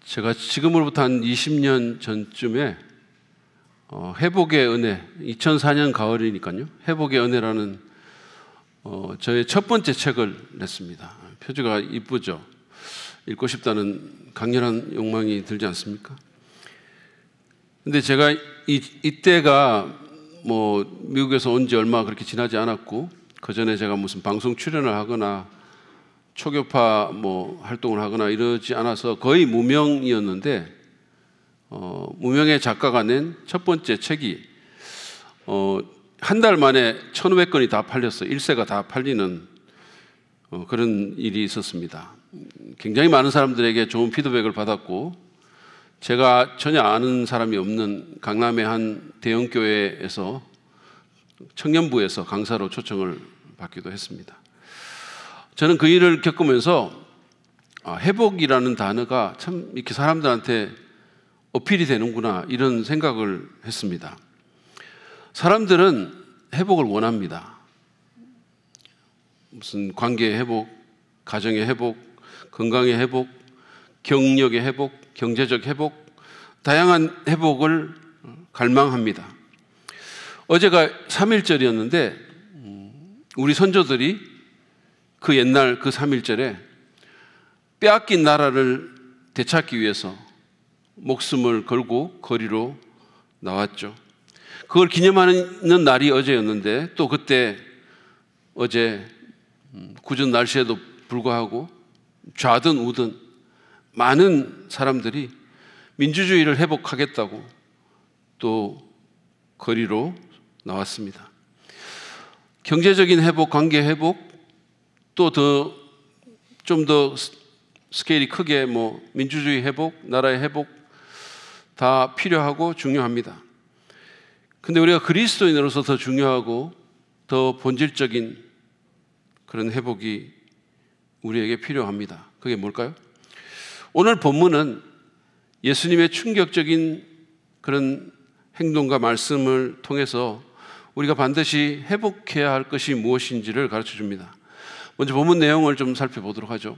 제가 지금으로부터 한 20년 전쯤에 회복의 은혜, 2004년 가을이니까요. 회복의 은혜라는 저의 첫 번째 책을 냈습니다. 표지가 이쁘죠. 읽고 싶다는 강렬한 욕망이 들지 않습니까? 근데 제가 이때가 미국에서 온 지 얼마 그렇게 지나지 않았고, 그 전에 제가 무슨 방송 출연을 하거나 초교파 활동을 하거나 이러지 않아서 거의 무명이었는데, 무명의 작가가 낸 첫 번째 책이 한 달 만에 1,500권이 다 팔렸어요. 1세가 다 팔리는 그런 일이 있었습니다. 굉장히 많은 사람들에게 좋은 피드백을 받았고, 제가 전혀 아는 사람이 없는 강남의 한 대형교회에서 청년부에서 강사로 초청을 받기도 했습니다. 저는 그 일을 겪으면서 회복이라는 단어가 참 이렇게 사람들한테 어필이 되는구나, 이런 생각을 했습니다. 사람들은 회복을 원합니다. 무슨 관계의 회복, 가정의 회복, 건강의 회복, 경력의 회복, 경제적 회복, 다양한 회복을 갈망합니다. 어제가 3.1절이었는데 우리 선조들이 그 옛날 그 3.1절에 빼앗긴 나라를 되찾기 위해서 목숨을 걸고 거리로 나왔죠. 그걸 기념하는 날이 어제였는데, 또 그때 어제 궂은 날씨에도 불구하고 좌든 우든 많은 사람들이 민주주의를 회복하겠다고 또 거리로 나왔습니다. 경제적인 회복, 관계 회복, 또 좀 더 스케일이 크게 민주주의 회복, 나라의 회복 다 필요하고 중요합니다. 근데 우리가 그리스도인으로서 더 중요하고 더 본질적인 그런 회복이 우리에게 필요합니다. 그게 뭘까요? 오늘 본문은 예수님의 충격적인 그런 행동과 말씀을 통해서 우리가 반드시 회복해야 할 것이 무엇인지를 가르쳐 줍니다. 먼저 본문 내용을 좀 살펴보도록 하죠.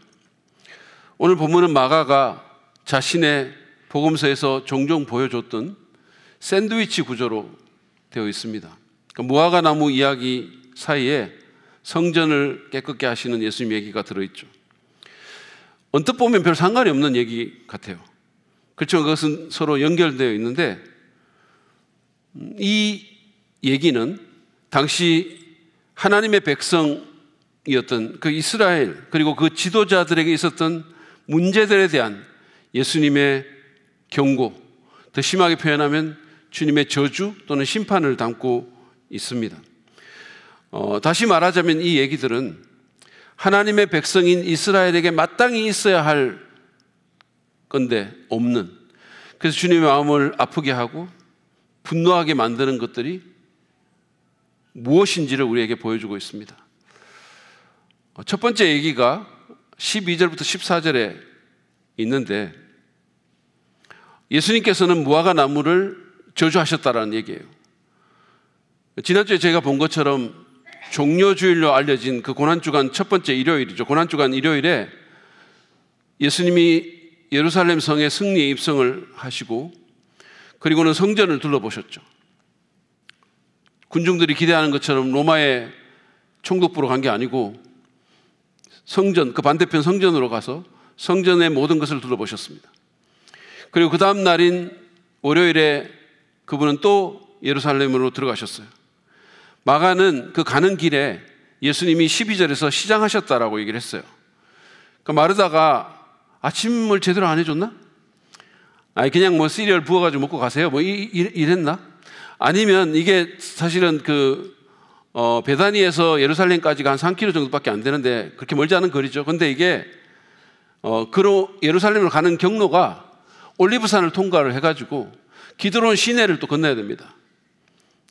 오늘 본문은 마가가 자신의 복음서에서 종종 보여줬던 샌드위치 구조로 되어 있습니다. 그러니까 무화과 나무 이야기 사이에 성전을 깨끗게 하시는 예수님 얘기가 들어있죠. 언뜻 보면 별 상관이 없는 얘기 같아요. 그렇지만 그것은 서로 연결되어 있는데, 이 얘기는 당시 하나님의 백성이었던 그 이스라엘, 그리고 그 지도자들에게 있었던 문제들에 대한 예수님의 경고, 더 심하게 표현하면 주님의 저주 또는 심판을 담고 있습니다. 다시 말하자면 이 얘기들은 하나님의 백성인 이스라엘에게 마땅히 있어야 할 건데 없는, 그래서 주님의 마음을 아프게 하고 분노하게 만드는 것들이 무엇인지를 우리에게 보여주고 있습니다. 첫 번째 얘기가 12절부터 14절에 있는데, 예수님께서는 무화과 나무를 저주하셨다라는 얘기예요. 지난주에 제가 본 것처럼 종려주일로 알려진 그 고난주간 첫 번째 일요일이죠. 고난주간 일요일에 예수님이 예루살렘 성에 승리의 입성을 하시고, 그리고는 성전을 둘러보셨죠. 군중들이 기대하는 것처럼 로마의 총독부로 간 게 아니고 성전, 그 반대편 성전으로 가서 성전의 모든 것을 둘러보셨습니다. 그리고 그 다음 날인 월요일에 그분은 또 예루살렘으로 들어가셨어요. 마가는 그 가는 길에 예수님이 12절에서 시장하셨다라고 얘기를 했어요. 그러니까 마르다가 아침을 제대로 안 해줬나? 아니 그냥 시리얼 부어가지고 먹고 가세요, 이랬나? 아니면 이게 사실은 베다니에서 예루살렘까지가 한 3km 정도밖에 안 되는데 그렇게 멀지 않은 거리죠. 근데 이게 예루살렘으로 가는 경로가 올리브산을 통과를 해가지고 기드론 시내를 또 건너야 됩니다.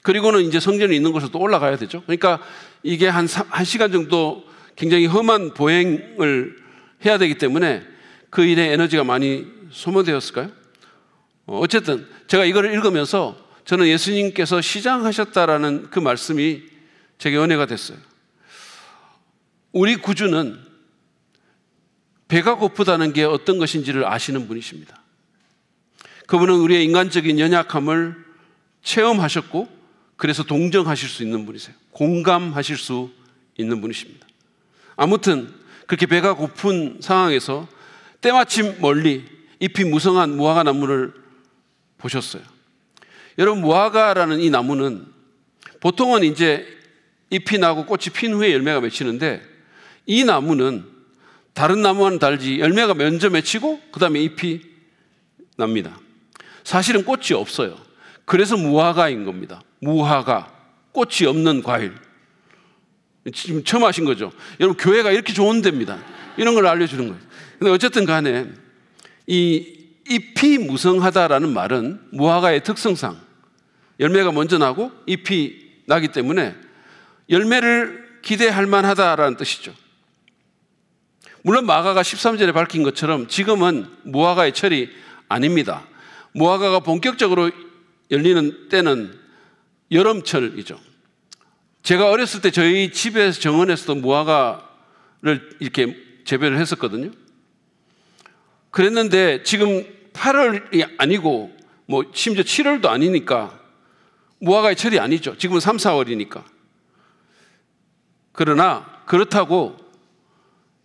그리고는 이제 성전이 있는 곳으로 또 올라가야 되죠. 그러니까 이게 한 1시간 정도 굉장히 험한 보행을 해야 되기 때문에 그 일에 에너지가 많이 소모되었을까요? 어쨌든 제가 이걸 읽으면서 저는 예수님께서 시장하셨다라는 그 말씀이 제게 은혜가 됐어요. 우리 구주는 배가 고프다는 게 어떤 것인지를 아시는 분이십니다. 그분은 우리의 인간적인 연약함을 체험하셨고 그래서 동정하실 수 있는 분이세요. 공감하실 수 있는 분이십니다. 아무튼 그렇게 배가 고픈 상황에서 때마침 멀리 잎이 무성한 무화과 나무를 보셨어요. 여러분, 무화과라는 이 나무는 보통은 이제 잎이 나고 꽃이 핀 후에 열매가 맺히는데, 이 나무는 다른 나무와는 달리 열매가 먼저 맺히고 그 다음에 잎이 납니다. 사실은 꽃이 없어요. 그래서 무화과인 겁니다. 무화과, 꽃이 없는 과일. 지금 처음 하신 거죠. 여러분, 교회가 이렇게 좋은 데입니다. 이런 걸 알려주는 거예요. 근데 어쨌든 간에 이 잎이 무성하다라는 말은 무화과의 특성상 열매가 먼저 나고 잎이 나기 때문에 열매를 기대할 만하다라는 뜻이죠. 물론 마가가 13절에 밝힌 것처럼 지금은 무화과의 철이 아닙니다. 무화과가 본격적으로 열리는 때는 여름철이죠. 제가 어렸을 때 저희 집에서 정원에서도 무화과를 이렇게 재배를 했었거든요. 그랬는데 지금 8월이 아니고 뭐 심지어 7월도 아니니까 무화과의 철이 아니죠. 지금은 3, 4월이니까. 그러나 그렇다고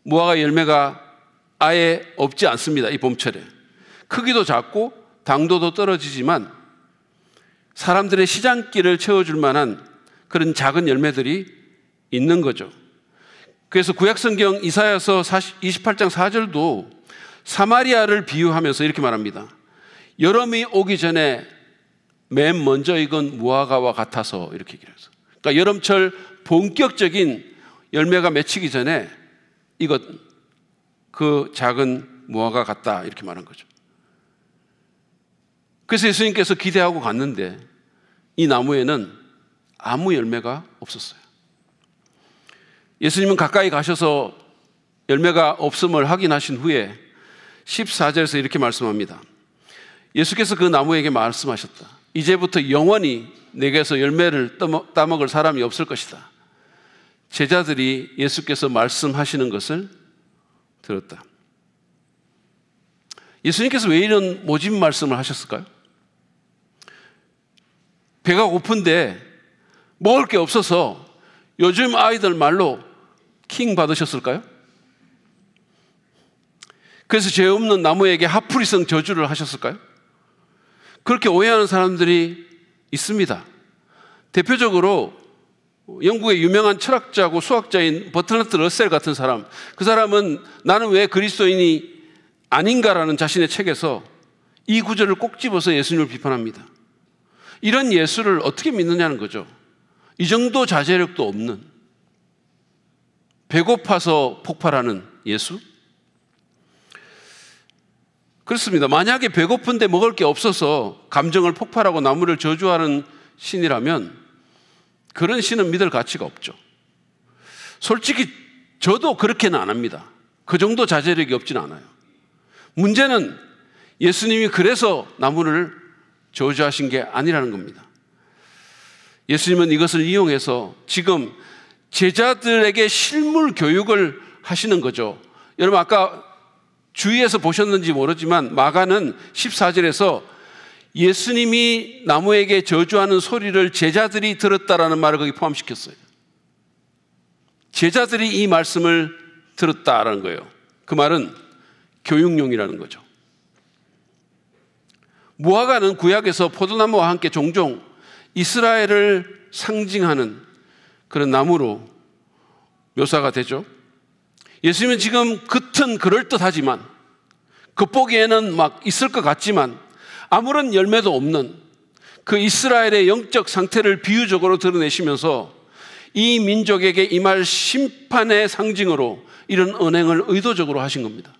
무화과 열매가 아예 없지 않습니다. 이 봄철에. 크기도 작고 당도도 떨어지지만 사람들의 시장길을 채워줄 만한 그런 작은 열매들이 있는 거죠. 그래서 구약성경 이사야서 28장 4절도 사마리아를 비유하면서 이렇게 말합니다. 여름이 오기 전에 맨 먼저 익은 무화과와 같아서, 이렇게 얘기를 해서. 그러니까 여름철 본격적인 열매가 맺히기 전에 이것 그 작은 무화과 같다, 이렇게 말한 거죠. 그래서 예수님께서 기대하고 갔는데 이 나무에는 아무 열매가 없었어요. 예수님은 가까이 가셔서 열매가 없음을 확인하신 후에 14절에서 이렇게 말씀합니다. 예수께서 그 나무에게 말씀하셨다. 이제부터 영원히 내게서 열매를 따먹을 사람이 없을 것이다. 제자들이 예수께서 말씀하시는 것을 들었다. 예수님께서 왜 이런 모집 말씀을 하셨을까요? 배가 고픈데 먹을 게 없어서 요즘 아이들 말로 킹 받으셨을까요? 그래서 죄 없는 나무에게 하프리성 저주를 하셨을까요? 그렇게 오해하는 사람들이 있습니다. 대표적으로 영국의 유명한 철학자고 수학자인 버트란트 러셀 같은 사람, 그 사람은 나는 왜 그리스도인이 아닌가라는 자신의 책에서 이 구절을 꼭 집어서 예수님을 비판합니다. 이런 예수를 어떻게 믿느냐는 거죠. 이 정도 자제력도 없는, 배고파서 폭발하는 예수? 그렇습니다. 만약에 배고픈데 먹을 게 없어서 감정을 폭발하고 나무를 저주하는 신이라면 그런 신은 믿을 가치가 없죠. 솔직히 저도 그렇게는 안 합니다. 그 정도 자제력이 없지는 않아요. 문제는 예수님이 그래서 나무를 저주하신 게 아니라는 겁니다. 예수님은 이것을 이용해서 지금 제자들에게 실물 교육을 하시는 거죠. 여러분, 아까 주위에서 보셨는지 모르지만 마가는 14절에서 예수님이 나무에게 저주하는 소리를 제자들이 들었다라는 말을 거기 포함시켰어요. 제자들이 이 말씀을 들었다라는 거예요. 그 말은 교육용이라는 거죠. 무화과는 구약에서 포도나무와 함께 종종 이스라엘을 상징하는 그런 나무로 묘사가 되죠. 예수님은 지금 겉은 그럴듯하지만, 겉보기에는 막 있을 것 같지만 아무런 열매도 없는 그 이스라엘의 영적 상태를 비유적으로 드러내시면서 이 민족에게 임할 심판의 상징으로 이런 언행을 의도적으로 하신 겁니다.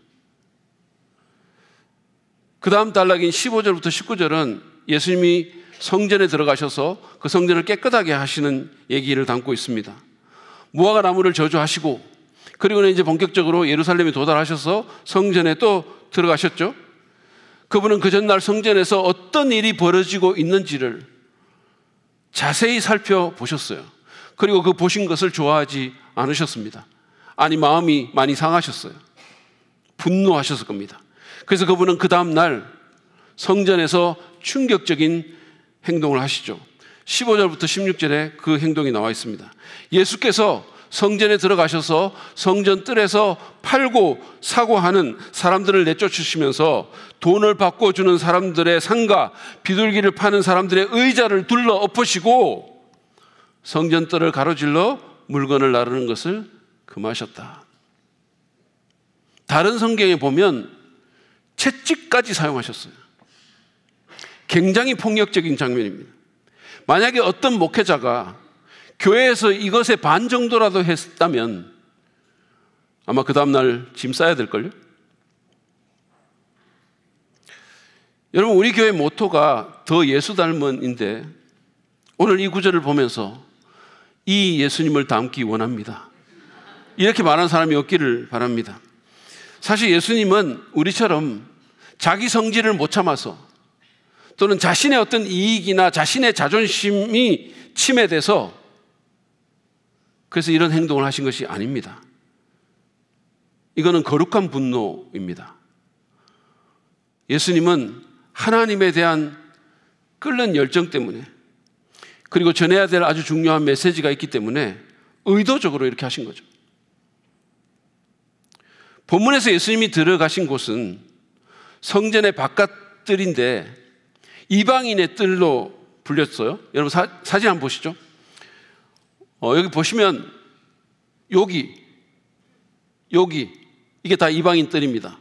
그 다음 단락인 15절부터 19절은 예수님이 성전에 들어가셔서 그 성전을 깨끗하게 하시는 얘기를 담고 있습니다. 무화과 나무를 저주하시고, 그리고는 이제 본격적으로 예루살렘에 도달하셔서 성전에 또 들어가셨죠. 그분은 그 전날 성전에서 어떤 일이 벌어지고 있는지를 자세히 살펴보셨어요. 그리고 그 보신 것을 좋아하지 않으셨습니다. 아니, 마음이 많이 상하셨어요. 분노하셨을 겁니다. 그래서 그분은 그 다음 날 성전에서 충격적인 행동을 하시죠. 15절부터 16절에 그 행동이 나와 있습니다. 예수께서 성전에 들어가셔서 성전 뜰에서 팔고 사고 하는 사람들을 내쫓으시면서 돈을 바꿔주는 사람들의 상가, 비둘기를 파는 사람들의 의자를 둘러 엎으시고 성전 뜰을 가로질러 물건을 나르는 것을 금하셨다. 다른 성경에 보면 채찍까지 사용하셨어요. 굉장히 폭력적인 장면입니다. 만약에 어떤 목회자가 교회에서 이것의 반 정도라도 했다면 아마 그 다음날 짐 싸야 될걸요? 여러분, 우리 교회 모토가 더 예수 닮은인데 오늘 이 구절을 보면서 이 예수님을 닮기 원합니다. 이렇게 말하는 사람이 없기를 바랍니다. 사실 예수님은 우리처럼 자기 성질을 못 참아서 또는 자신의 어떤 이익이나 자신의 자존심이 침해돼서 그래서 이런 행동을 하신 것이 아닙니다. 이거는 거룩한 분노입니다. 예수님은 하나님에 대한 끓는 열정 때문에 그리고 전해야 될 아주 중요한 메시지가 있기 때문에 의도적으로 이렇게 하신 거죠. 본문에서 예수님이 들어가신 곳은 성전의 바깥뜰인데 이방인의 뜰로 불렸어요. 여러분 사진 한번 보시죠. 여기 보시면 여기 이게 다 이방인 뜰입니다.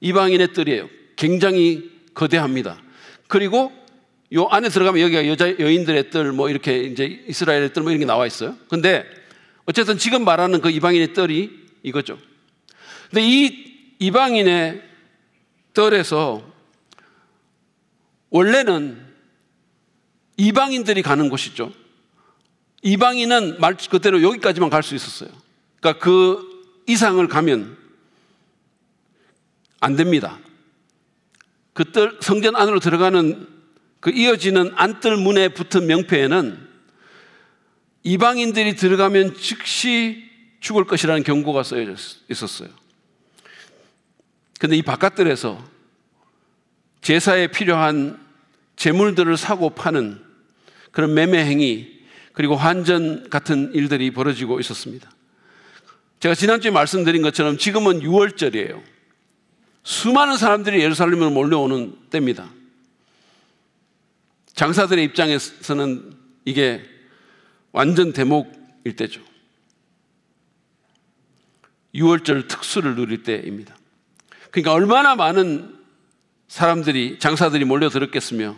이방인의 뜰이에요. 굉장히 거대합니다. 그리고 요 안에 들어가면 여기가 여인들의 뜰, 뭐 이렇게 이제 이스라엘의 뜰, 뭐 이런 게 나와 있어요. 근데 어쨌든 지금 말하는 그 이방인의 뜰이 이거죠. 근데 이 이방인의 뜰에서 원래는 이방인들이 가는 곳이죠. 이방인은 말 그대로 여기까지만 갈 수 있었어요. 그러니까 그 이상을 가면 안 됩니다. 그 뜰, 성전 안으로 들어가는 그 이어지는 안뜰 문에 붙은 명패에는 이방인들이 들어가면 즉시 죽을 것이라는 경고가 써져 있었어요. 그런데 이 바깥뜰에서 제사에 필요한 재물들을 사고 파는 그런 매매 행위 그리고 환전 같은 일들이 벌어지고 있었습니다. 제가 지난주에 말씀드린 것처럼 지금은 6월절이에요. 수많은 사람들이 예루살렘으로 몰려오는 때입니다. 장사들의 입장에서는 이게 완전 대목일 때죠. 6월절 특수를 누릴 때입니다. 그러니까 얼마나 많은 사람들이, 장사들이 몰려들었겠으며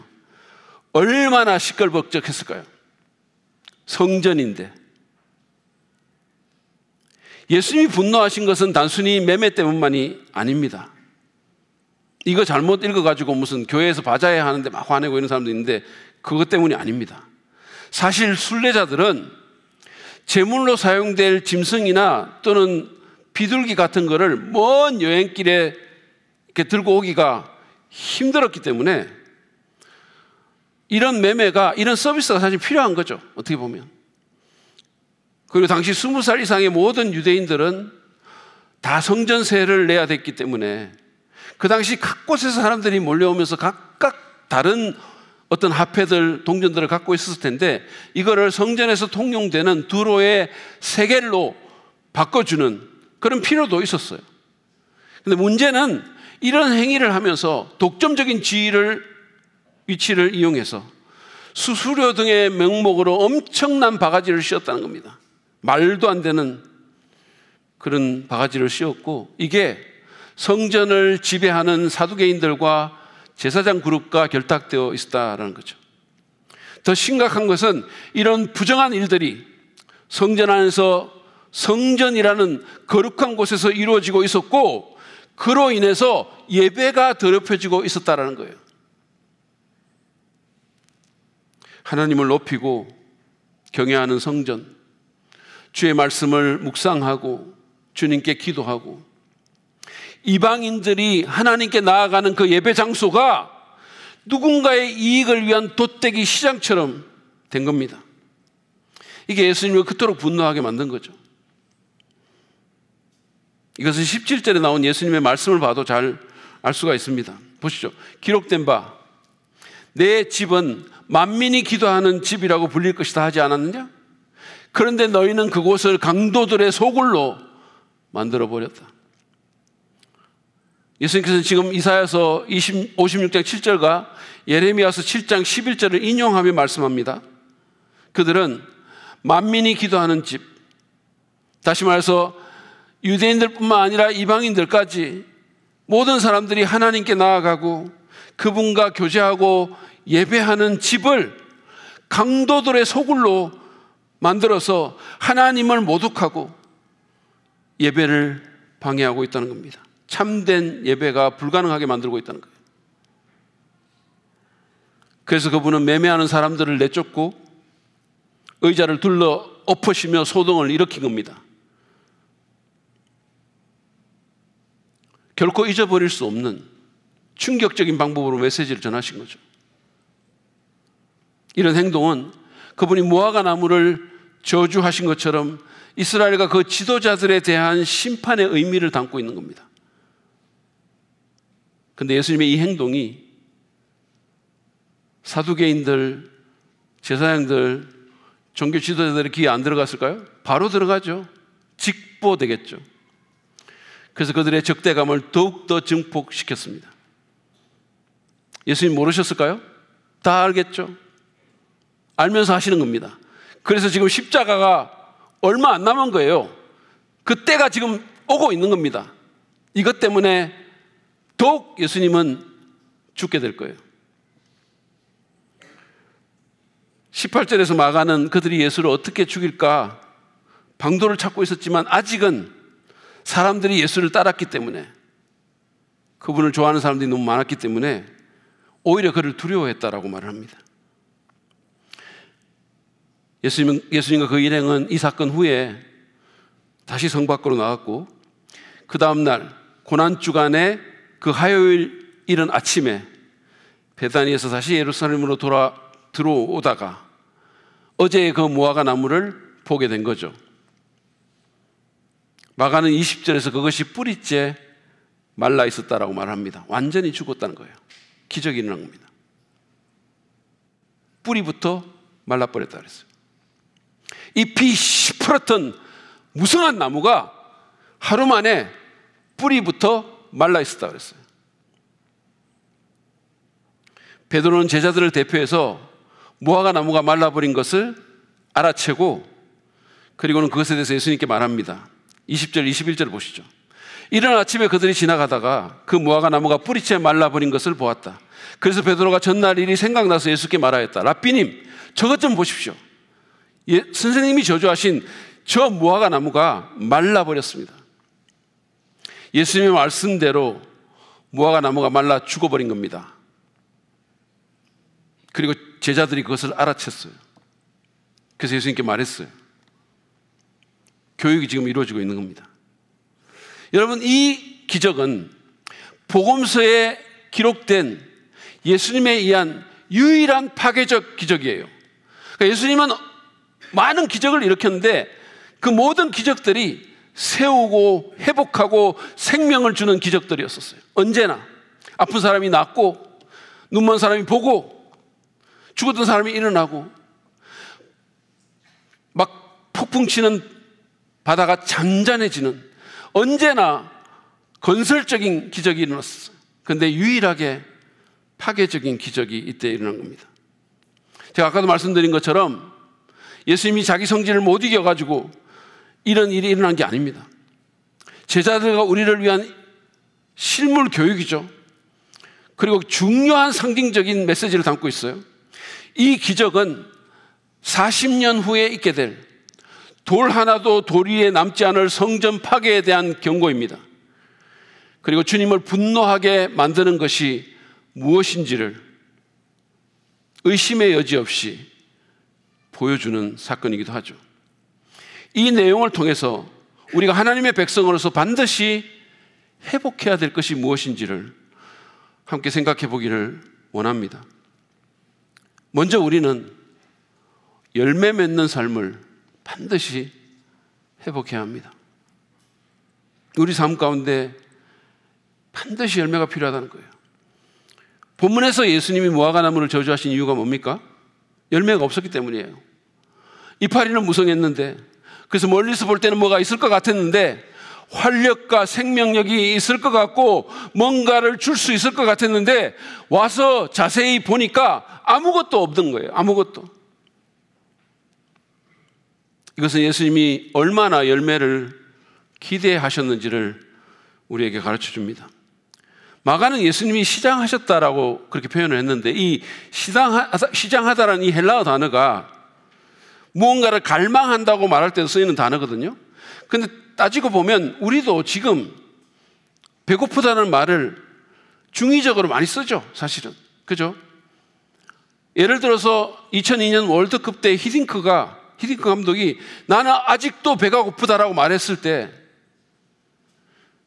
얼마나 시끌벅적했을까요? 성전인데. 예수님이 분노하신 것은 단순히 매매 때문만이 아닙니다. 이거 잘못 읽어가지고 무슨 교회에서 바자회 하는데 막 화내고 이런 사람도 있는데 그것 때문이 아닙니다. 사실 순례자들은 제물로 사용될 짐승이나 또는 비둘기 같은 거를 먼 여행길에 이렇게 들고 오기가 힘들었기 때문에 이런 매매가, 이런 서비스가 사실 필요한 거죠. 어떻게 보면. 그리고 당시 20살 이상의 모든 유대인들은 다 성전세를 내야 됐기 때문에 그 당시 각 곳에서 사람들이 몰려오면서 각각 다른 어떤 화폐들, 동전들을 갖고 있었을 텐데 이거를 성전에서 통용되는 두로의 세겔로 바꿔주는 그런 필요도 있었어요. 그런데 문제는 이런 행위를 하면서 독점적인 위치를 이용해서 수수료 등의 명목으로 엄청난 바가지를 씌웠다는 겁니다. 말도 안 되는 그런 바가지를 씌웠고 이게 성전을 지배하는 사두개인들과 제사장 그룹과 결탁되어 있었다는 거죠. 더 심각한 것은 이런 부정한 일들이 성전 안에서 성전이라는 거룩한 곳에서 이루어지고 있었고 그로 인해서 예배가 더럽혀지고 있었다는 거예요. 하나님을 높이고 경외하는 성전, 주의 말씀을 묵상하고 주님께 기도하고 이방인들이 하나님께 나아가는 그 예배 장소가 누군가의 이익을 위한 돛대기 시장처럼 된 겁니다. 이게 예수님을 그토록 분노하게 만든 거죠. 이것은 17절에 나온 예수님의 말씀을 봐도 잘 알 수가 있습니다. 보시죠. 기록된 바 내 집은 만민이 기도하는 집이라고 불릴 것이다 하지 않았느냐? 그런데 너희는 그곳을 강도들의 소굴로 만들어버렸다. 예수님께서는 지금 이사야서 56장 7절과 예레미야서 7장 11절을 인용하며 말씀합니다. 그들은 만민이 기도하는 집, 다시 말해서 유대인들뿐만 아니라 이방인들까지 모든 사람들이 하나님께 나아가고 그분과 교제하고 예배하는 집을 강도들의 소굴로 만들어서 하나님을 모독하고 예배를 방해하고 있다는 겁니다. 참된 예배가 불가능하게 만들고 있다는 거예요. 그래서 그분은 매매하는 사람들을 내쫓고 의자를 둘러 엎으시며 소동을 일으킨 겁니다. 결코 잊어버릴 수 없는 충격적인 방법으로 메시지를 전하신 거죠. 이런 행동은 그분이 무화과 나무를 저주하신 것처럼 이스라엘과 그 지도자들에 대한 심판의 의미를 담고 있는 겁니다. 그런데 예수님의 이 행동이 사두개인들, 제사장들, 종교 지도자들의 귀에 안 들어갔을까요? 바로 들어가죠. 직보되겠죠. 그래서 그들의 적대감을 더욱더 증폭시켰습니다. 예수님 모르셨을까요? 다 알겠죠. 알면서 하시는 겁니다. 그래서 지금 십자가가 얼마 안 남은 거예요. 그 때가 지금 오고 있는 겁니다. 이것 때문에 더욱 예수님은 죽게 될 거예요. 18절에서 마가는 그들이 예수를 어떻게 죽일까 방도를 찾고 있었지만 아직은 사람들이 예수를 따랐기 때문에, 그분을 좋아하는 사람들이 너무 많았기 때문에 오히려 그를 두려워했다라고 말을 합니다. 예수님과 그 일행은 이 사건 후에 다시 성 밖으로 나왔고, 그 다음날 고난주간에 그 화요일 이른 아침에 베다니에서 다시 예루살렘으로 들어오다가 어제의 그 무화과 나무를 보게 된 거죠. 마가는 20절에서 그것이 뿌리째 말라 있었다라고 말합니다. 완전히 죽었다는 거예요. 기적이 일어난 겁니다. 뿌리부터 말라버렸다 그랬어요. 잎이 시퍼렇던 무성한 나무가 하루 만에 뿌리부터 말라 있었다 그랬어요. 베드로는 제자들을 대표해서 무화과 나무가 말라버린 것을 알아채고, 그리고는 그것에 대해서 예수님께 말합니다. 20절, 21절 보시죠. 이른 아침에 그들이 지나가다가 그 무화과 나무가 뿌리채 말라버린 것을 보았다. 그래서 베드로가 전날 일이 생각나서 예수께 말하였다. 라삐님, 저것 좀 보십시오. 선생님이 저주하신 저 무화과 나무가 말라버렸습니다. 예수님의 말씀대로 무화과 나무가 말라 죽어버린 겁니다. 그리고 제자들이 그것을 알아챘어요. 그래서 예수님께 말했어요. 교육이 지금 이루어지고 있는 겁니다. 여러분, 이 기적은 복음서에 기록된 예수님에 의한 유일한 파괴적 기적이에요. 그러니까 예수님은 많은 기적을 일으켰는데 그 모든 기적들이 세우고 회복하고 생명을 주는 기적들이었었어요. 언제나 아픈 사람이 낫고, 눈먼 사람이 보고, 죽었던 사람이 일어나고, 막 폭풍 치는 바다가 잔잔해지는, 언제나 건설적인 기적이 일어났어요. 그런데 유일하게 파괴적인 기적이 이때 일어난 겁니다. 제가 아까도 말씀드린 것처럼 예수님이 자기 성질을 못 이겨가지고 이런 일이 일어난 게 아닙니다. 제자들과 우리를 위한 실물 교육이죠. 그리고 중요한 상징적인 메시지를 담고 있어요. 이 기적은 40년 후에 있게 될 돌 하나도 돌 위에 남지 않을 성전 파괴에 대한 경고입니다. 그리고 주님을 분노하게 만드는 것이 무엇인지를 의심의 여지 없이 보여주는 사건이기도 하죠. 이 내용을 통해서 우리가 하나님의 백성으로서 반드시 회복해야 될 것이 무엇인지를 함께 생각해 보기를 원합니다. 먼저 우리는 열매 맺는 삶을 반드시 회복해야 합니다. 우리 삶 가운데 반드시 열매가 필요하다는 거예요. 본문에서 예수님이 무화과 나무를 저주하신 이유가 뭡니까? 열매가 없었기 때문이에요. 이파리는 무성했는데, 그래서 멀리서 볼 때는 뭐가 있을 것 같았는데, 활력과 생명력이 있을 것 같고 뭔가를 줄 수 있을 것 같았는데, 와서 자세히 보니까 아무것도 없던 거예요. 아무것도. 이것은 예수님이 얼마나 열매를 기대하셨는지를 우리에게 가르쳐 줍니다. 마가는 예수님이 시장하셨다라고 그렇게 표현을 했는데, 이 시장하다라는 이 헬라어 단어가 무언가를 갈망한다고 말할 때도 쓰이는 단어거든요. 근데 따지고 보면 우리도 지금 배고프다는 말을 중의적으로 많이 쓰죠, 사실은. 그죠? 예를 들어서 2002년 월드컵 때 히딩크 감독이 나는 아직도 배가 고프다라고 말했을 때,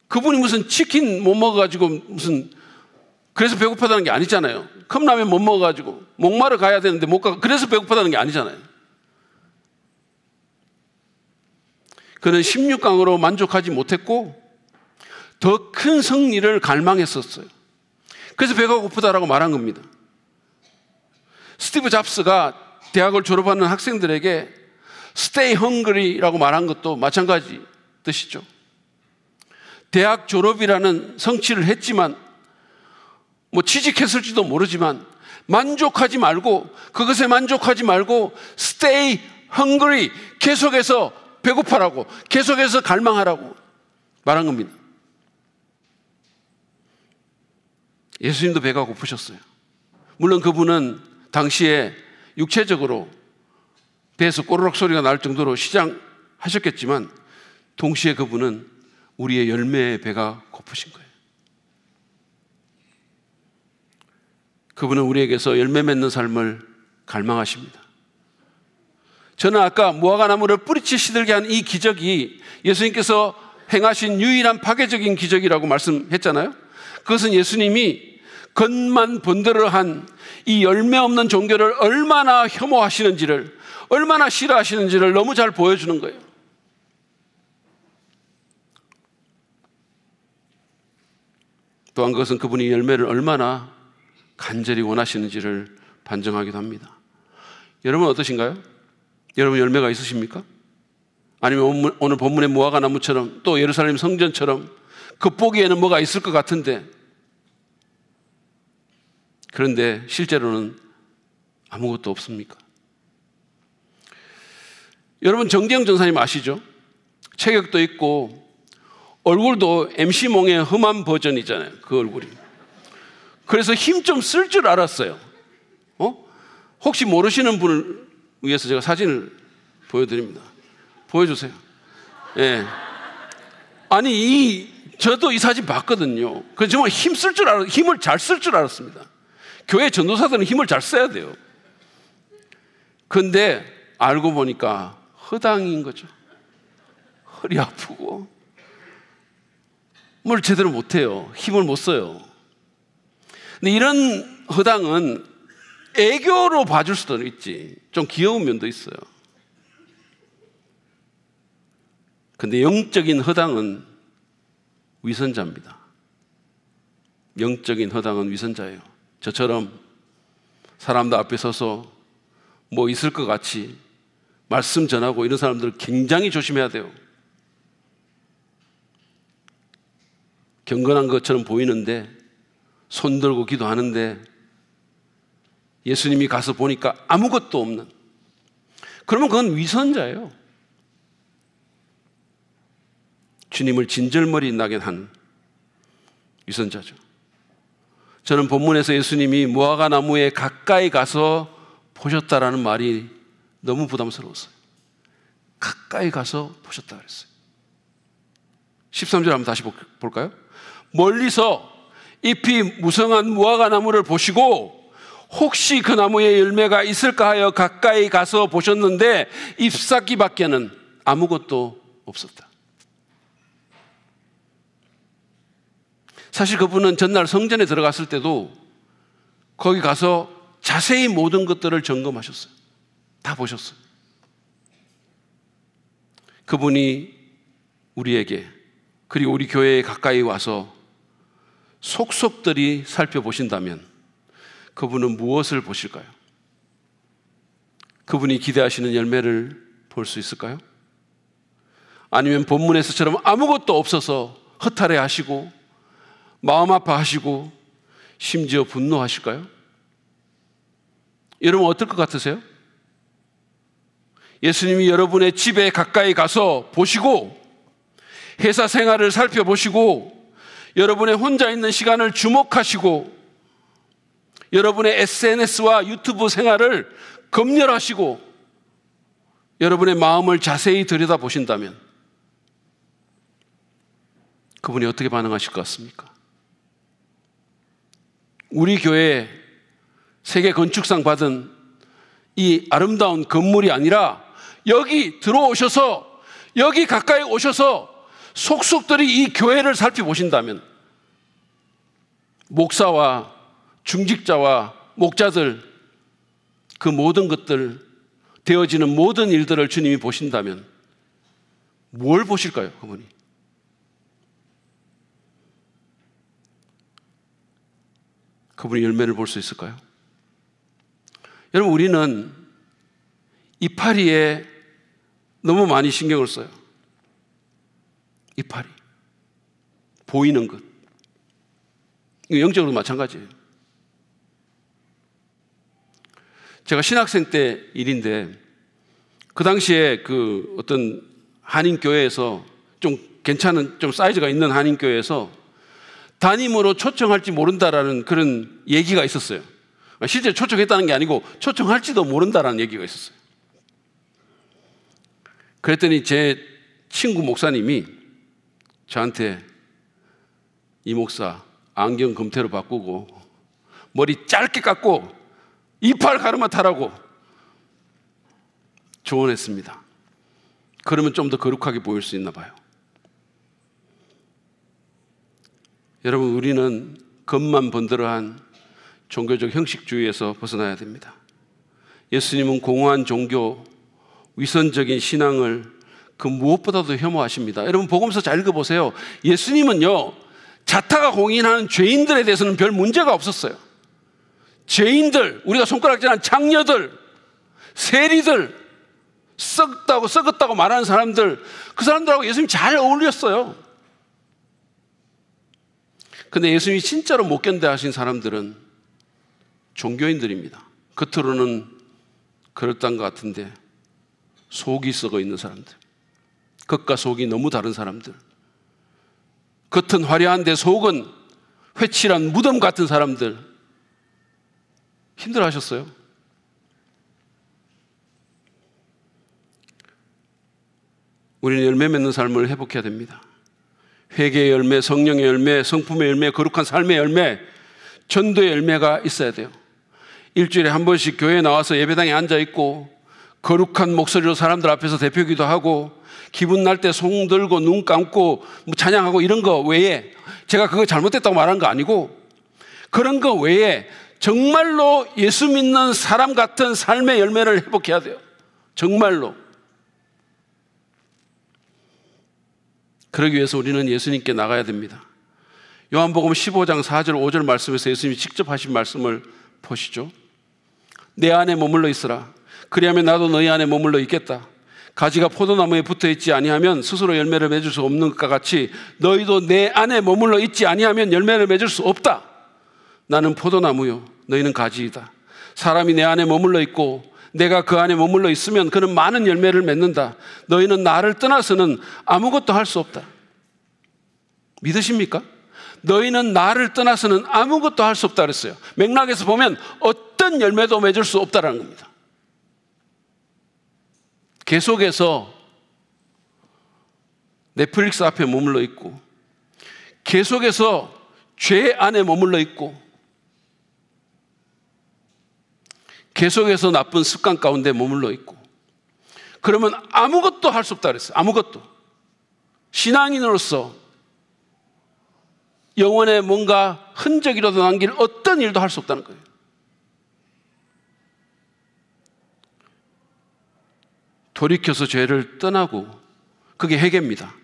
그분이 무슨 치킨 못 먹어가지고 무슨 그래서 배고프다는 게 아니잖아요. 컵라면 못 먹어가지고 목마르 가야 되는데 못 가, 그래서 배고프다는 게 아니잖아요. 그는 16강으로 만족하지 못했고 더 큰 승리를 갈망했었어요. 그래서 배가 고프다라고 말한 겁니다. 스티브 잡스가 대학을 졸업하는 학생들에게 Stay hungry라고 말한 것도 마찬가지 뜻이죠. 대학 졸업이라는 성취를 했지만, 뭐 취직했을지도 모르지만 만족하지 말고, 그것에 만족하지 말고 Stay hungry, 계속해서 배고파라고, 계속해서 갈망하라고 말한 겁니다. 예수님도 배가 고프셨어요. 물론 그분은 당시에 육체적으로 배에서 꼬르륵 소리가 날 정도로 시장하셨겠지만, 동시에 그분은 우리의 열매의 배가 고프신 거예요. 그분은 우리에게서 열매 맺는 삶을 갈망하십니다. 저는 아까 무화과 나무를 뿌리째 시들게 한 이 기적이 예수님께서 행하신 유일한 파괴적인 기적이라고 말씀했잖아요. 그것은 예수님이 겉만 번들어한 이 열매 없는 종교를 얼마나 혐오하시는지를, 얼마나 싫어하시는지를 너무 잘 보여주는 거예요. 또한 그것은 그분이 열매를 얼마나 간절히 원하시는지를 반증하기도 합니다. 여러분 어떠신가요? 여러분 열매가 있으십니까? 아니면 오늘 본문의 무화과 나무처럼, 또 예루살렘 성전처럼 겉보기에는 뭐가 있을 것 같은데, 그런데 실제로는 아무것도 없습니까? 여러분 정재영 전사님 아시죠? 체격도 있고 얼굴도 MC몽의 험한 버전이잖아요. 그 얼굴이. 그래서 힘 좀 쓸 줄 알았어요. 혹시 모르시는 분을 위해서 제가 사진을 보여드립니다. 보여주세요. 예. 아니 저도 이 사진 봤거든요. 그래서 정말 힘을 잘 쓸 줄 알았습니다. 교회 전도사들은 힘을 잘 써야 돼요. 근데 알고 보니까 허당인 거죠. 허리 아프고 뭘 제대로 못해요. 힘을 못 써요. 근데 이런 허당은 애교로 봐줄 수도 있지, 좀 귀여운 면도 있어요. 근데 영적인 허당은 위선자입니다. 영적인 허당은 위선자예요. 저처럼 사람들 앞에 서서 뭐 있을 것 같이 말씀 전하고 이런 사람들 굉장히 조심해야 돼요. 경건한 것처럼 보이는데, 손 들고 기도하는데 예수님이 가서 보니까 아무것도 없는, 그러면 그건 위선자예요. 주님을 진절머리 나게 한 위선자죠. 저는 본문에서 예수님이 무화과 나무에 가까이 가서 보셨다라는 말이 너무 부담스러웠어요. 가까이 가서 보셨다 그랬어요. 13절 한번 다시 볼까요? 멀리서 잎이 무성한 무화과 나무를 보시고 혹시 그 나무에 열매가 있을까 하여 가까이 가서 보셨는데 잎사귀밖에는 아무것도 없었다. 사실 그분은 전날 성전에 들어갔을 때도 거기 가서 자세히 모든 것들을 점검하셨어요. 다 보셨어요. 그분이 우리에게, 그리고 우리 교회에 가까이 와서 속속들이 살펴보신다면 그분은 무엇을 보실까요? 그분이 기대하시는 열매를 볼 수 있을까요? 아니면 본문에서처럼 아무것도 없어서 허탈해 하시고 마음 아파하시고 심지어 분노하실까요? 여러분 어떨 것 같으세요? 예수님이 여러분의 집에 가까이 가서 보시고 회사 생활을 살펴보시고 여러분의 혼자 있는 시간을 주목하시고 여러분의 SNS와 유튜브 생활을 검열하시고 여러분의 마음을 자세히 들여다보신다면 그분이 어떻게 반응하실 것 같습니까? 우리 교회에 세계 건축상 받은 이 아름다운 건물이 아니라 여기 들어오셔서 여기 가까이 오셔서 속속들이 이 교회를 살펴보신다면 목사와 중직자와 목자들 그 모든 것들 되어지는 모든 일들을 주님이 보신다면 뭘 보실까요? 그분이 열매를 볼 수 있을까요? 여러분 우리는 이파리에 너무 많이 신경을 써요. 이파리 보이는 것 이거 영적으로도 마찬가지예요. 제가 신학생 때 일인데 그 당시에 그 어떤 한인교회에서 좀 괜찮은 좀 사이즈가 있는 한인교회에서 담임으로 초청할지 모른다라는 그런 얘기가 있었어요. 실제 초청했다는 게 아니고 초청할지도 모른다라는 얘기가 있었어요. 그랬더니 제 친구 목사님이 저한테 이 목사 안경 금태로 바꾸고 머리 짧게 깎고 이빨 가르마 타라고 조언했습니다. 그러면 좀 더 거룩하게 보일 수 있나 봐요. 여러분 우리는 겉만 번들어한 종교적 형식주의에서 벗어나야 됩니다. 예수님은 공허한 종교, 위선적인 신앙을 그 무엇보다도 혐오하십니다. 여러분 복음서 잘 읽어보세요. 예수님은요 자타가 공인하는 죄인들에 대해서는 별 문제가 없었어요. 죄인들, 우리가 손가락질한 장녀들, 세리들, 썩었다고 말하는 사람들, 그 사람들하고 예수님이 잘 어울렸어요. 근데 예수님이 진짜로 못 견뎌 하신 사람들은 종교인들입니다. 겉으로는 그럴듯한 것 같은데 속이 썩어 있는 사람들, 겉과 속이 너무 다른 사람들, 겉은 화려한데 속은 회칠한 무덤 같은 사람들 힘들어 하셨어요. 우리는 열매 맺는 삶을 회복해야 됩니다. 회개의 열매, 성령의 열매, 성품의 열매, 거룩한 삶의 열매, 전도의 열매가 있어야 돼요. 일주일에 한 번씩 교회에 나와서 예배당에 앉아있고 거룩한 목소리로 사람들 앞에서 대표기도 하고 기분 날 때 손 들고 눈 감고 찬양하고 이런 거 외에, 제가 그거 잘못됐다고 말한 거 아니고 그런 거 외에 정말로 예수 믿는 사람 같은 삶의 열매를 회복해야 돼요. 정말로. 그러기 위해서 우리는 예수님께 나가야 됩니다. 요한복음 15장 4절 5절 말씀에서 예수님이 직접 하신 말씀을 보시죠. 내 안에 머물러 있으라. 그리하면 나도 너희 안에 머물러 있겠다. 가지가 포도나무에 붙어있지 아니하면 스스로 열매를 맺을 수 없는 것과 같이 너희도 내 안에 머물러 있지 아니하면 열매를 맺을 수 없다. 나는 포도나무요 너희는 가지이다. 사람이 내 안에 머물러 있고 내가 그 안에 머물러 있으면 그는 많은 열매를 맺는다. 너희는 나를 떠나서는 아무것도 할 수 없다. 믿으십니까? 너희는 나를 떠나서는 아무것도 할 수 없다 그랬어요. 맥락에서 보면 어떤 열매도 맺을 수 없다는 겁니다. 계속해서 넷플릭스 앞에 머물러 있고 계속해서 죄 안에 머물러 있고 계속해서 나쁜 습관 가운데 머물러 있고 그러면 아무것도 할 수 없다 그랬어요. 아무것도. 신앙인으로서 영혼에 뭔가 흔적이라도 남길 어떤 일도 할 수 없다는 거예요. 돌이켜서 죄를 떠나고 그게 회개입니다.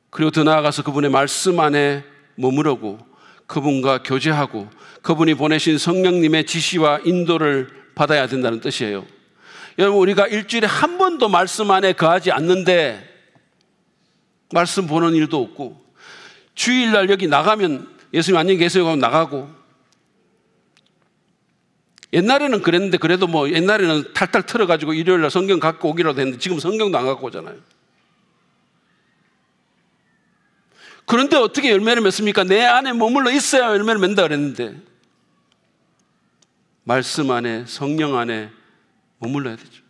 그리고 더 나아가서 그분의 말씀 안에 머무르고 그분과 교제하고 그분이 보내신 성령님의 지시와 인도를 받아야 된다는 뜻이에요. 여러분, 우리가 일주일에 한 번도 말씀 안에 거하지 않는데 말씀 보는 일도 없고, 주일날 여기 나가면 예수님 안녕히 계세요 하고 나가고, 옛날에는 그랬는데 그래도 뭐 옛날에는 탈탈 털어가지고 일요일날 성경 갖고 오기라도 했는데 지금 성경도 안 갖고 오잖아요. 그런데 어떻게 열매를 맺습니까? 내 안에 머물러 있어야 열매를 맺는다 그랬는데, 말씀 안에, 성령 안에 머물러야 되죠.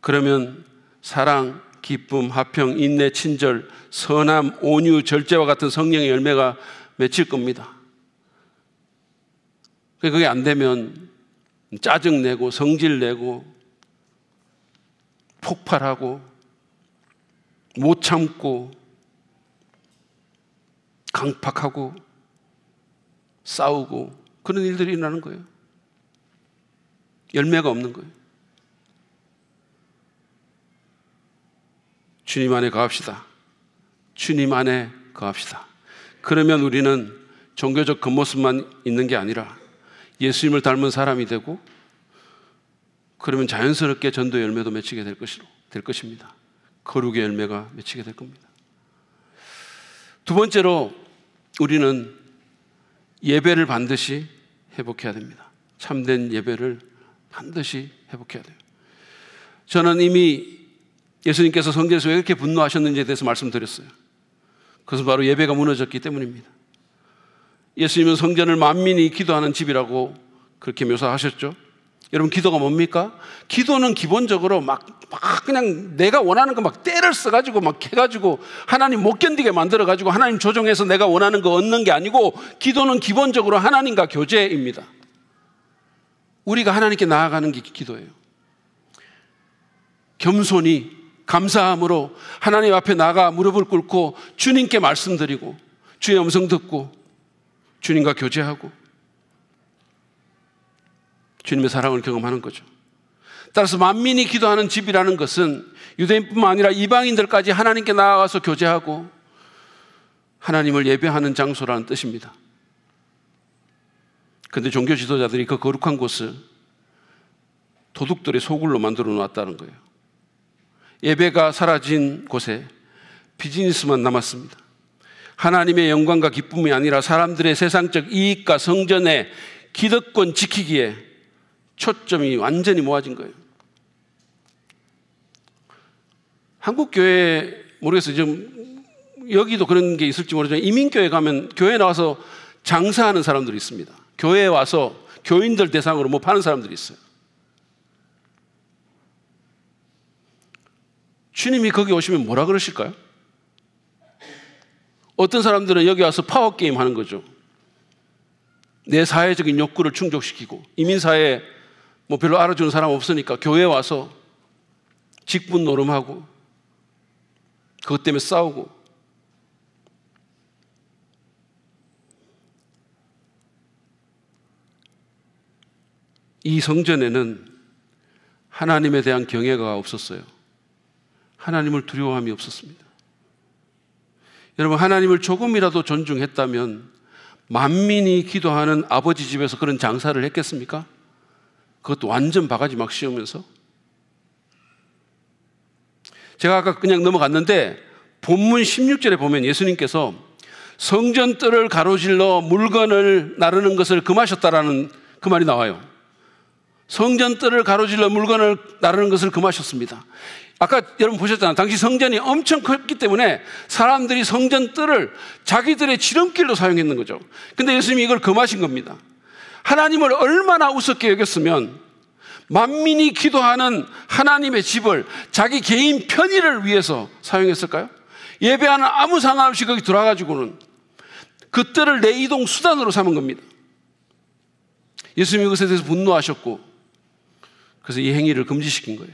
그러면 사랑, 기쁨, 화평, 인내, 친절, 선함, 온유, 절제와 같은 성령의 열매가 맺힐 겁니다. 그게 안 되면 짜증내고 성질내고 폭발하고 못 참고 강팍하고 싸우고 그런 일들이 일어나는 거예요. 열매가 없는 거예요. 주님 안에 거합시다. 주님 안에 거합시다. 그러면 우리는 종교적 겉모습만 있는 게 아니라 예수님을 닮은 사람이 되고, 그러면 자연스럽게 전도 열매도 맺히게 될 것입니다. 거룩의 열매가 맺히게 될 겁니다. 두 번째로 우리는 예배를 반드시 회복해야 됩니다. 참된 예배를 반드시 회복해야 돼요. 저는 이미 예수님께서 성전에서 왜 이렇게 분노하셨는지에 대해서 말씀드렸어요. 그것은 바로 예배가 무너졌기 때문입니다. 예수님은 성전을 만민이 기도하는 집이라고 그렇게 묘사하셨죠. 여러분, 기도가 뭡니까? 기도는 기본적으로 막 그냥 내가 원하는 거 막 때를 써가지고 막 해가지고 하나님 못 견디게 만들어가지고 하나님 조종해서 내가 원하는 거 얻는 게 아니고, 기도는 기본적으로 하나님과 교제입니다. 우리가 하나님께 나아가는 게 기도예요. 겸손히 감사함으로 하나님 앞에 나가 무릎을 꿇고 주님께 말씀드리고 주의 음성 듣고 주님과 교제하고 주님의 사랑을 경험하는 거죠. 따라서 만민이 기도하는 집이라는 것은 유대인뿐만 아니라 이방인들까지 하나님께 나아가서 교제하고 하나님을 예배하는 장소라는 뜻입니다. 그런데 종교 지도자들이 그 거룩한 곳을 도둑들의 소굴로 만들어 놓았다는 거예요. 예배가 사라진 곳에 비즈니스만 남았습니다. 하나님의 영광과 기쁨이 아니라 사람들의 세상적 이익과 성전의 기득권 지키기에 초점이 완전히 모아진 거예요. 한국 교회 모르겠어요. 지금 여기도 그런 게 있을지 모르지만 이민교회 가면 교회 나와서 장사하는 사람들이 있습니다. 교회에 와서 교인들 대상으로 뭐 파는 사람들이 있어요. 주님이 거기 오시면 뭐라 그러실까요? 어떤 사람들은 여기 와서 파워게임 하는 거죠. 내 사회적인 욕구를 충족시키고, 이민사회에 뭐 별로 알아주는 사람 없으니까 교회에 와서 직분 노름하고 그것 때문에 싸우고. 이 성전에는 하나님에 대한 경외가 없었어요. 하나님을 두려워함이 없었습니다. 여러분, 하나님을 조금이라도 존중했다면 만민이 기도하는 아버지 집에서 그런 장사를 했겠습니까? 그것도 완전 바가지 막 씌우면서. 제가 아까 그냥 넘어갔는데 본문 16절에 보면 예수님께서 성전 뜰을 가로질러 물건을 나르는 것을 금하셨다라는 그 말이 나와요. 성전 뜰을 가로질러 물건을 나르는 것을 금하셨습니다. 아까 여러분 보셨잖아요. 당시 성전이 엄청 컸기 때문에 사람들이 성전 뜰을 자기들의 지름길로 사용했는 거죠. 근데 예수님이 이걸 금하신 겁니다. 하나님을 얼마나 우습게 여겼으면 만민이 기도하는 하나님의 집을 자기 개인 편의를 위해서 사용했을까요? 예배하는 아무 상관없이 거기 들어와가지고는 그 뜰을 내 이동 수단으로 삼은 겁니다. 예수님이 그것에 대해서 분노하셨고, 그래서 이 행위를 금지시킨 거예요.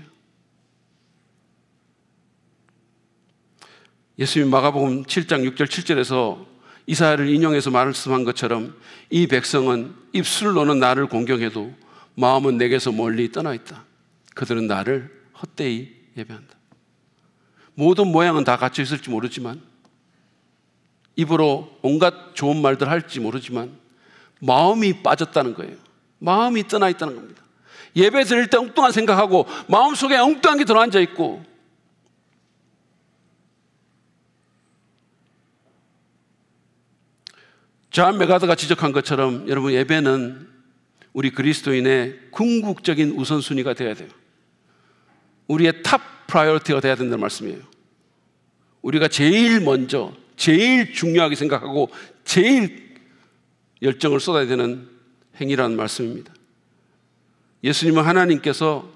예수님 마가복음 7장 6절 7절에서 이사야를 인용해서 말씀한 것처럼 이 백성은 입술로는 나를 공경해도 마음은 내게서 멀리 떠나 있다. 그들은 나를 헛되이 예배한다. 모든 모양은 다 갖춰 있을지 모르지만 입으로 온갖 좋은 말들 할지 모르지만 마음이 빠졌다는 거예요. 마음이 떠나 있다는 겁니다. 예배 드릴 때 엉뚱한 생각하고 마음속에 엉뚱한 게 들어앉아 있고, 존 메가더가 지적한 것처럼 여러분, 예배는 우리 그리스도인의 궁극적인 우선순위가 되어야 돼요. 우리의 탑 프라이어리티가 되어야 된다는 말씀이에요. 우리가 제일 먼저, 제일 중요하게 생각하고 제일 열정을 쏟아야 되는 행위라는 말씀입니다. 예수님은 하나님께서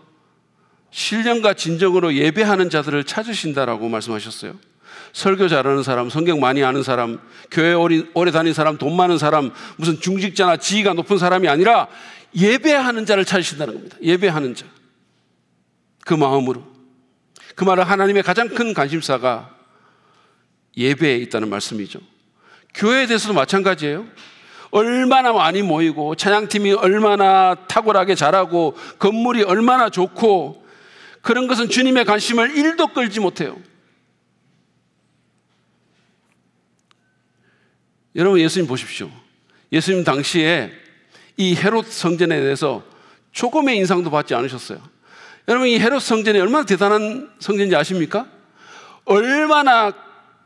신령과 진정으로 예배하는 자들을 찾으신다라고 말씀하셨어요. 설교 잘하는 사람, 성경 많이 아는 사람, 교회 오래 다닌 사람, 돈 많은 사람, 무슨 중직자나 지위가 높은 사람이 아니라 예배하는 자를 찾으신다는 겁니다. 예배하는 자. 그 마음으로. 그 말은 하나님의 가장 큰 관심사가 예배에 있다는 말씀이죠. 교회에 대해서도 마찬가지예요. 얼마나 많이 모이고 찬양팀이 얼마나 탁월하게 잘하고 건물이 얼마나 좋고 그런 것은 주님의 관심을 1도 끌지 못해요. 여러분, 예수님 보십시오. 예수님 당시에 이 헤롯 성전에 대해서 조금의 인상도 받지 않으셨어요. 여러분, 이 헤롯 성전이 얼마나 대단한 성전인지 아십니까? 얼마나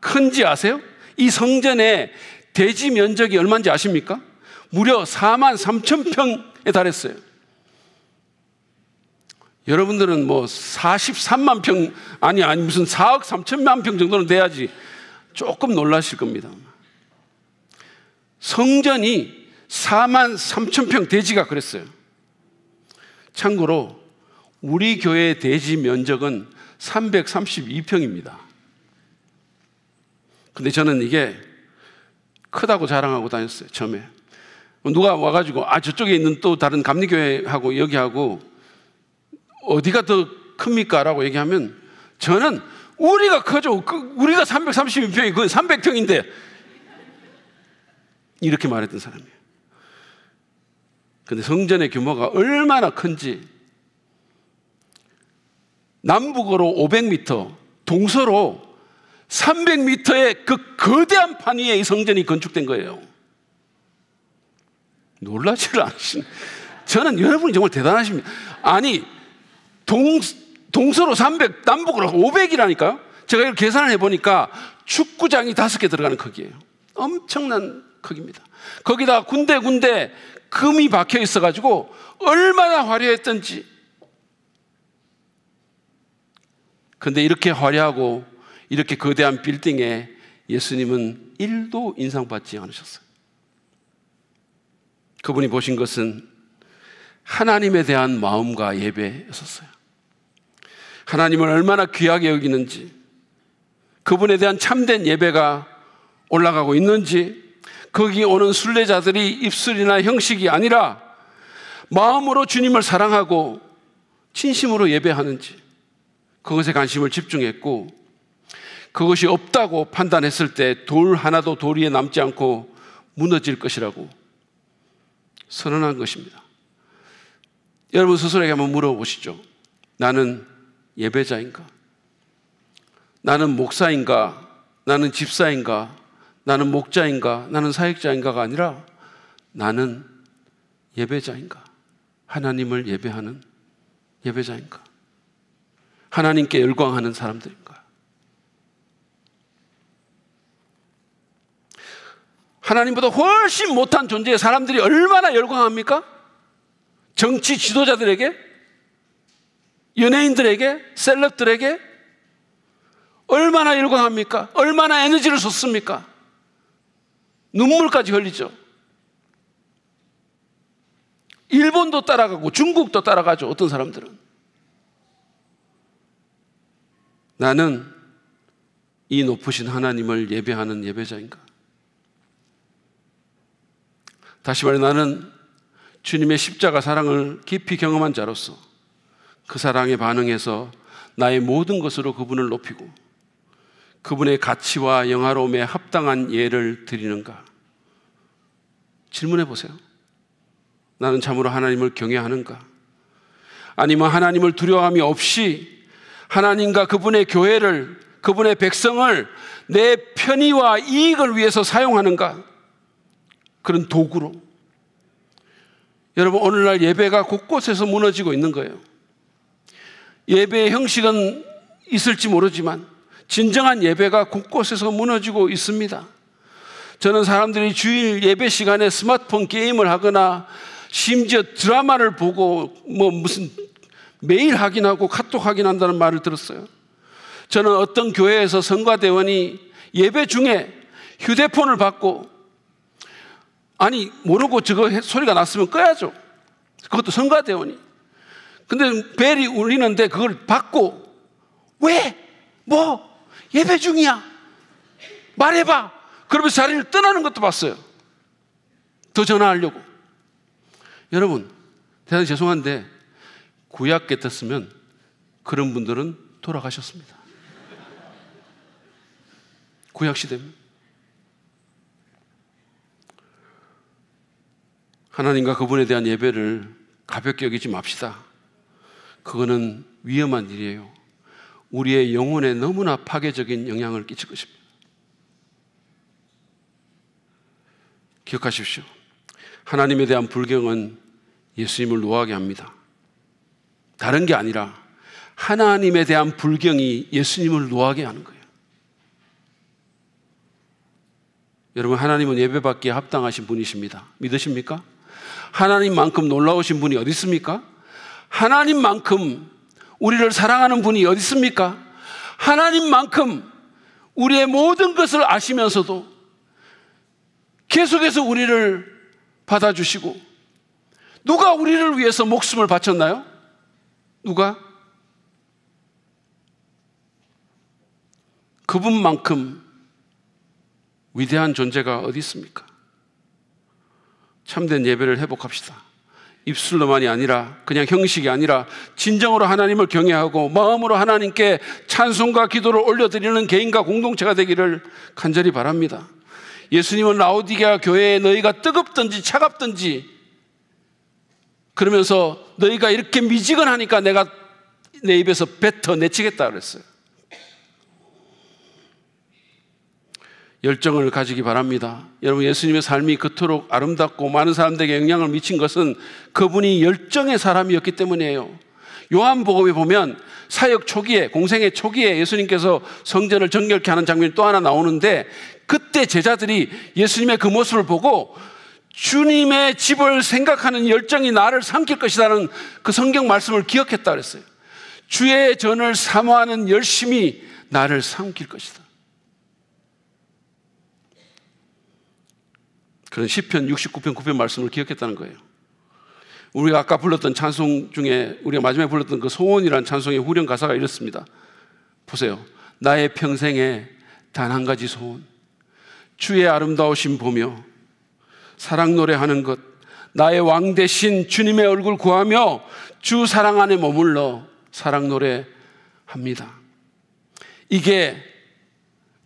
큰지 아세요? 이 성전의 대지 면적이 얼마인지 아십니까? 무려 4만 3천 평에 달했어요. 여러분들은 뭐 43만 평, 아니 무슨 4억 3천만 평 정도는 돼야지 조금 놀라실 겁니다. 성전이 4만 3천 평 대지가 그랬어요. 참고로 우리 교회의 대지 면적은 332평입니다. 근데 저는 이게 크다고 자랑하고 다녔어요, 처음에. 누가 와가지고, 저쪽에 있는 또 다른 감리교회하고 여기하고 어디가 더 큽니까? 라고 얘기하면 저는 우리가 크죠. 우리가 332평이 그건 300평인데. 이렇게 말했던 사람이에요. 근데 성전의 규모가 얼마나 큰지, 남북으로 500m, 동서로 300m의 그 거대한 판 위에 이 성전이 건축된 거예요. 놀라지를 않으시네. 저는 여러분이 정말 대단하십니다. 아니, 동서로 300, 남북으로 500이라니까요. 제가 이걸 계산을 해보니까 축구장이 5개 들어가는 크기예요. 엄청난 크기입니다. 거기다 군데군데 금이 박혀 있어가지고 얼마나 화려했던지. 근데 이렇게 화려하고 이렇게 거대한 빌딩에 예수님은 1도 인상받지 않으셨어요. 그분이 보신 것은 하나님에 대한 마음과 예배였었어요. 하나님을 얼마나 귀하게 여기는지, 그분에 대한 참된 예배가 올라가고 있는지, 거기 오는 순례자들이 입술이나 형식이 아니라 마음으로 주님을 사랑하고 진심으로 예배하는지, 그것에 관심을 집중했고, 그것이 없다고 판단했을 때 돌 하나도 돌 위에 남지 않고 무너질 것이라고 선언한 것입니다. 여러분 스스로에게 한번 물어보시죠. 나는 예배자인가? 나는 목사인가? 나는 집사인가? 나는 목자인가? 나는 사역자인가가 아니라 나는 예배자인가? 하나님을 예배하는 예배자인가? 하나님께 열광하는 사람들인가? 하나님보다 훨씬 못한 존재의 사람들이 얼마나 열광합니까? 정치 지도자들에게, 연예인들에게, 셀럽들에게 얼마나 열광합니까? 얼마나 에너지를 쏟습니까? 눈물까지 흘리죠. 일본도 따라가고 중국도 따라가죠. 어떤 사람들은. 나는 이 높으신 하나님을 예배하는 예배자인가? 다시 말해, 나는 주님의 십자가 사랑을 깊이 경험한 자로서 그 사랑에 반응해서 나의 모든 것으로 그분을 높이고 그분의 가치와 영화로움에 합당한 예를 드리는가? 질문해 보세요. 나는 참으로 하나님을 경외하는가? 아니면 하나님을 두려움이 없이 하나님과 그분의 교회를, 그분의 백성을 내 편의와 이익을 위해서 사용하는가? 그런 도구로. 여러분, 오늘날 예배가 곳곳에서 무너지고 있는 거예요. 예배의 형식은 있을지 모르지만 진정한 예배가 곳곳에서 무너지고 있습니다. 저는 사람들이 주일 예배 시간에 스마트폰 게임을 하거나 심지어 드라마를 보고 무슨 메일 확인하고 카톡 확인한다는 말을 들었어요. 저는 어떤 교회에서 성가대원이 예배 중에 휴대폰을 받고, 아니 모르고 저거 소리가 났으면 꺼야죠. 그것도 성가대원이. 근데 벨이 울리는데 그걸 받고, 왜? 뭐? 예배 중이야. 말해봐. 그러면서 자리를 떠나는 것도 봤어요. 더 전화하려고. 여러분, 대단히 죄송한데 구약 같았으면 그런 분들은 돌아가셨습니다. 구약 시대면. 하나님과 그분에 대한 예배를 가볍게 여기지 맙시다. 그거는 위험한 일이에요. 우리의 영혼에 너무나 파괴적인 영향을 끼칠 것입니다. 기억하십시오. 하나님에 대한 불경은 예수님을 노하게 합니다. 다른 게 아니라 하나님에 대한 불경이 예수님을 노하게 하는 거예요. 여러분, 하나님은 예배받기에 합당하신 분이십니다. 믿으십니까? 하나님만큼 놀라우신 분이 어디 있습니까? 하나님만큼 우리를 사랑하는 분이 어디 있습니까? 하나님만큼 우리의 모든 것을 아시면서도 계속해서 우리를 받아주시고, 누가 우리를 위해서 목숨을 바쳤나요? 누가? 그분만큼 위대한 존재가 어디 있습니까? 참된 예배를 회복합시다. 입술로만이 아니라, 그냥 형식이 아니라 진정으로 하나님을 경외하고 마음으로 하나님께 찬송과 기도를 올려드리는 개인과 공동체가 되기를 간절히 바랍니다. 예수님은 라오디게아 교회에 너희가 뜨겁든지 차갑든지 그러면서 너희가 이렇게 미지근하니까 내가 내 입에서 뱉어 내치겠다 그랬어요. 열정을 가지기 바랍니다. 여러분, 예수님의 삶이 그토록 아름답고 많은 사람들에게 영향을 미친 것은 그분이 열정의 사람이었기 때문이에요. 요한복음에 보면 사역 초기에, 공생의 초기에 예수님께서 성전을 정결케 하는 장면이 또 하나 나오는데, 그때 제자들이 예수님의 그 모습을 보고 주님의 집을 생각하는 열정이 나를 삼킬 것이라는 그 성경 말씀을 기억했다 그랬어요. 주의 전을 사모하는 열심이 나를 삼킬 것이다. 그런 시편 69편 9편 말씀을 기억했다는 거예요. 우리가 아까 불렀던 찬송 중에 우리가 마지막에 불렀던 그 소원이라는 찬송의 후렴 가사가 이렇습니다. 보세요. 나의 평생에 단 한 가지 소원, 주의 아름다우심 보며 사랑 노래하는 것, 나의 왕 대신 주님의 얼굴 구하며 주 사랑 안에 머물러 사랑 노래합니다. 이게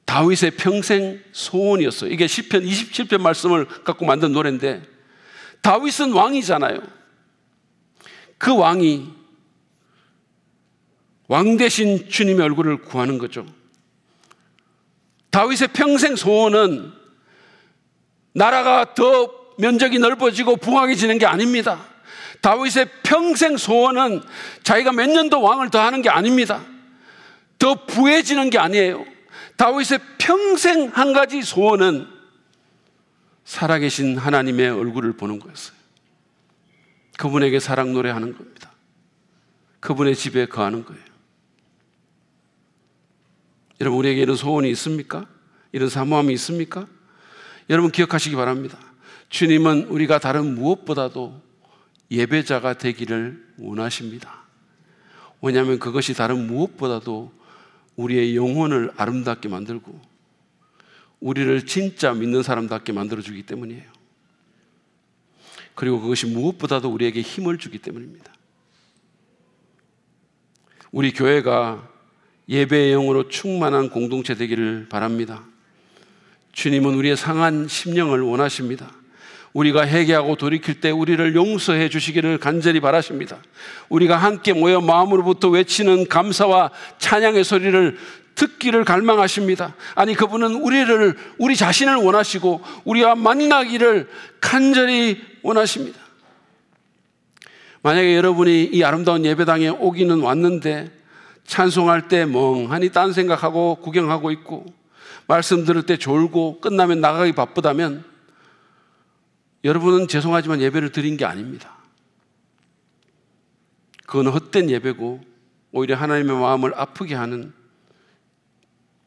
다윗의 평생 소원이었어요. 이게 시편 27편 말씀을 갖고 만든 노래인데, 다윗은 왕이잖아요. 그 왕이 왕 대신 주님의 얼굴을 구하는 거죠. 다윗의 평생 소원은 나라가 더 면적이 넓어지고 부강해지는 게 아닙니다. 다윗의 평생 소원은 자기가 몇 년 더 왕을 더 하는 게 아닙니다. 더 부해지는 게 아니에요. 다윗의 평생 한 가지 소원은 살아계신 하나님의 얼굴을 보는 거였어요. 그분에게 사랑 노래하는 겁니다. 그분의 집에 거하는 거예요. 여러분, 우리에게 이런 소원이 있습니까? 이런 사모함이 있습니까? 여러분, 기억하시기 바랍니다. 주님은 우리가 다른 무엇보다도 예배자가 되기를 원하십니다. 왜냐하면 그것이 다른 무엇보다도 우리의 영혼을 아름답게 만들고 우리를 진짜 믿는 사람답게 만들어주기 때문이에요. 그리고 그것이 무엇보다도 우리에게 힘을 주기 때문입니다. 우리 교회가 예배의 영으로 충만한 공동체 되기를 바랍니다. 주님은 우리의 상한 심령을 원하십니다. 우리가 회개하고 돌이킬 때 우리를 용서해 주시기를 간절히 바라십니다. 우리가 함께 모여 마음으로부터 외치는 감사와 찬양의 소리를 듣기를 갈망하십니다. 아니, 그분은 우리 자신을 원하시고 우리와 만나기를 간절히 원하십니다. 만약에 여러분이 이 아름다운 예배당에 오기는 왔는데 찬송할 때 멍하니 딴 생각하고 구경하고 있고 말씀 들을 때 졸고 끝나면 나가기 바쁘다면 여러분은 죄송하지만 예배를 드린 게 아닙니다. 그건 헛된 예배고 오히려 하나님의 마음을 아프게 하는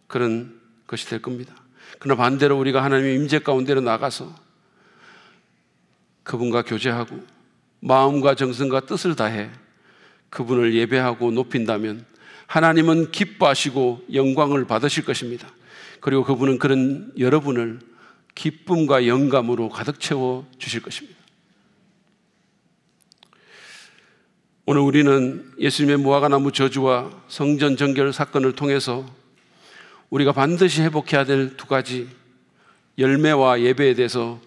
그런 것이 될 겁니다. 그러나 반대로 우리가 하나님의 임재 가운데로 나가서 그분과 교제하고 마음과 정성과 뜻을 다해 그분을 예배하고 높인다면 하나님은 기뻐하시고 영광을 받으실 것입니다. 그리고 그분은 그런 여러분을 기쁨과 영감으로 가득 채워 주실 것입니다. 오늘 우리는 예수님의 무화과나무 저주와 성전 정결 사건을 통해서 우리가 반드시 회복해야 될 두 가지 열매와 예배에 대해서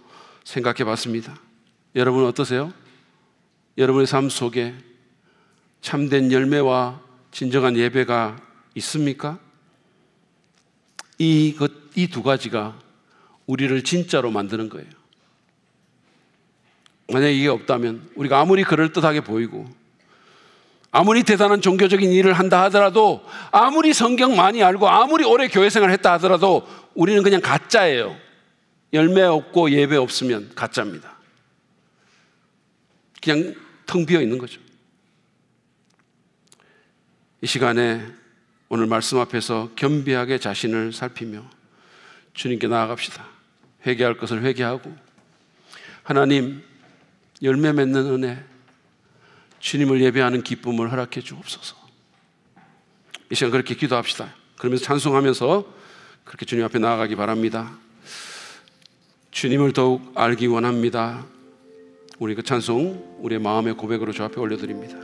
생각해 봤습니다. 여러분 어떠세요? 여러분의 삶 속에 참된 열매와 진정한 예배가 있습니까? 이 두 가지가 우리를 진짜로 만드는 거예요. 만약 이게 없다면 우리가 아무리 그럴듯하게 보이고 아무리 대단한 종교적인 일을 한다 하더라도 아무리 성경 많이 알고 아무리 오래 교회 생활을 했다 하더라도 우리는 그냥 가짜예요. 열매 없고 예배 없으면 가짜입니다. 그냥 텅 비어 있는 거죠. 이 시간에 오늘 말씀 앞에서 겸비하게 자신을 살피며 주님께 나아갑시다. 회개할 것을 회개하고 하나님 열매 맺는 은혜 주님을 예배하는 기쁨을 허락해 주옵소서. 이 시간 그렇게 기도합시다. 그러면서 찬송하면서 그렇게 주님 앞에 나아가기 바랍니다. 주님을 더욱 알기 원합니다. 우리 그 찬송 우리의 마음의 고백으로 주 앞에 올려드립니다.